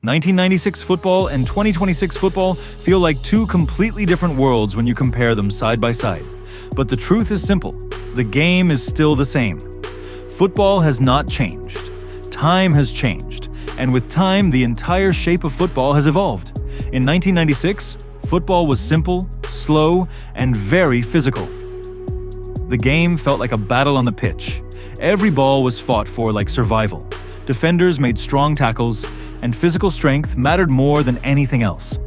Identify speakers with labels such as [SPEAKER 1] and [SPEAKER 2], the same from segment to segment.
[SPEAKER 1] 1996 football and 2026 football feel like two completely different worlds when you compare them side by side. But the truth is simple. The game is still the same. Football has not changed. Time has changed. And with time, the entire shape of football has evolved. In 1996, football was simple, slow, and very physical. The game felt like a battle on the pitch. Every ball was fought for like survival. Defenders made strong tackles, and physical strength mattered more than anything else.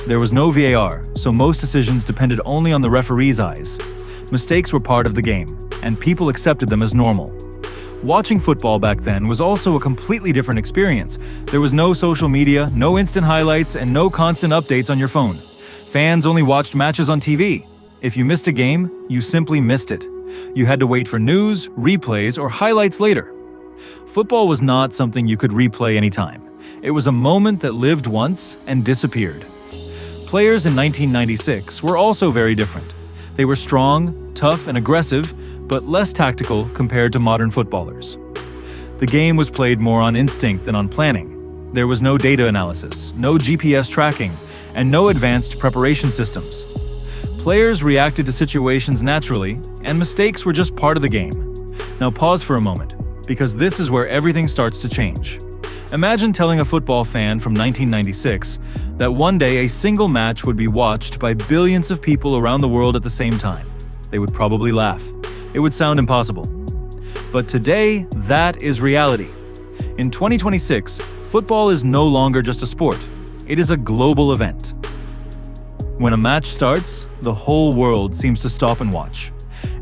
[SPEAKER 1] There was no VAR, so most decisions depended only on the referee's eyes. Mistakes were part of the game, and people accepted them as normal. Watching football back then was also a completely different experience. There was no social media, no instant highlights, and no constant updates on your phone. Fans only watched matches on TV. If you missed a game, you simply missed it. You had to wait for news, replays, or highlights later. Football was not something you could replay anytime. It was a moment that lived once and disappeared. Players in 1996 were also very different. They were strong, tough, and aggressive, but less tactical compared to modern footballers. The game was played more on instinct than on planning. There was no data analysis, no GPS tracking, and no advanced preparation systems. Players reacted to situations naturally, and mistakes were just part of the game. Now pause for a moment, because this is where everything starts to change. Imagine telling a football fan from 1996 that one day a single match would be watched by billions of people around the world at the same time. They would probably laugh. It would sound impossible. But today, that is reality. In 2026, football is no longer just a sport. It is a global event. When a match starts, the whole world seems to stop and watch.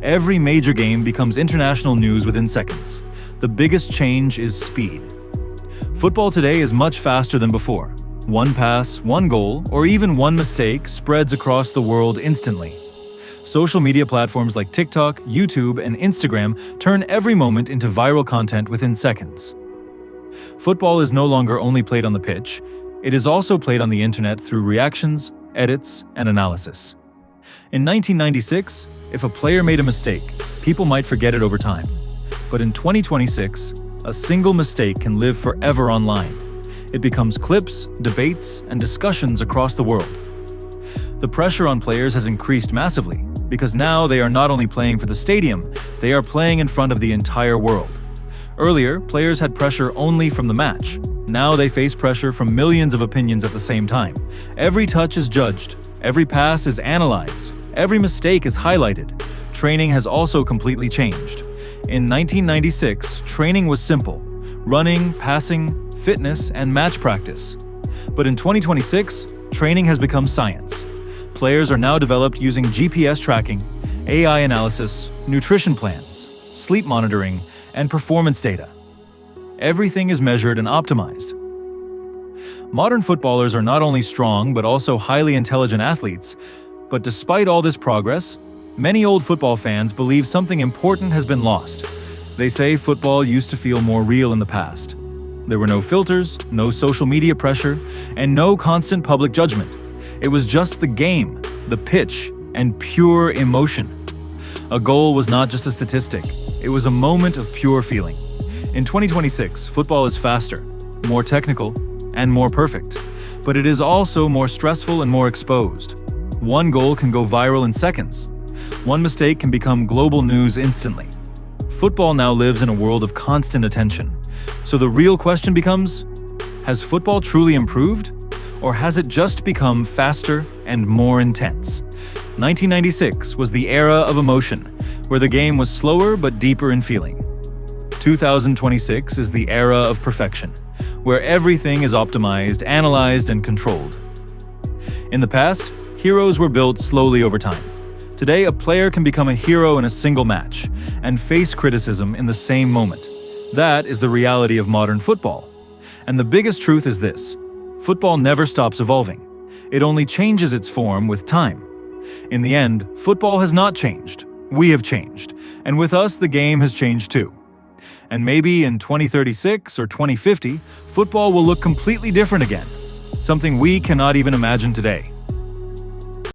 [SPEAKER 1] Every major game becomes international news within seconds. The biggest change is speed. Football today is much faster than before. One pass, one goal, or even one mistake spreads across the world instantly. Social media platforms like TikTok, YouTube, and Instagram turn every moment into viral content within seconds. Football is no longer only played on the pitch, it is also played on the internet through reactions, edits, and analysis. In 1996, if a player made a mistake, people might forget it over time. But in 2026, a single mistake can live forever online. It becomes clips, debates, and discussions across the world. The pressure on players has increased massively, because now they are not only playing for the stadium, they are playing in front of the entire world. Earlier, players had pressure only from the match. Now they face pressure from millions of opinions at the same time. Every touch is judged, every pass is analyzed, every mistake is highlighted. Training has also completely changed. In 1996, training was simple: running, passing, fitness, and match practice. But in 2026, training has become science. Players are now developed using GPS tracking, AI analysis, nutrition plans, sleep monitoring, and performance data. Everything is measured and optimized. Modern footballers are not only strong but also highly intelligent athletes. But despite all this progress, many old football fans believe something important has been lost. They say football used to feel more real in the past. There were no filters, no social media pressure, and no constant public judgment. It was just the game, the pitch, and pure emotion. A goal was not just a statistic, it was a moment of pure feeling. In 2026, football is faster, more technical, and more perfect. But it is also more stressful and more exposed. One goal can go viral in seconds. One mistake can become global news instantly. Football now lives in a world of constant attention. So the real question becomes, has football truly improved? Or has it just become faster and more intense? 1996 was the era of emotion, where the game was slower but deeper in feeling. 2026 is the era of perfection, where everything is optimized, analyzed, and controlled. In the past, heroes were built slowly over time. Today, a player can become a hero in a single match and face criticism in the same moment. That is the reality of modern football. And the biggest truth is this: football never stops evolving. It only changes its form with time. In the end, football has not changed. We have changed. And with us, the game has changed too. And maybe in 2036 or 2050, football will look completely different again. Something we cannot even imagine today.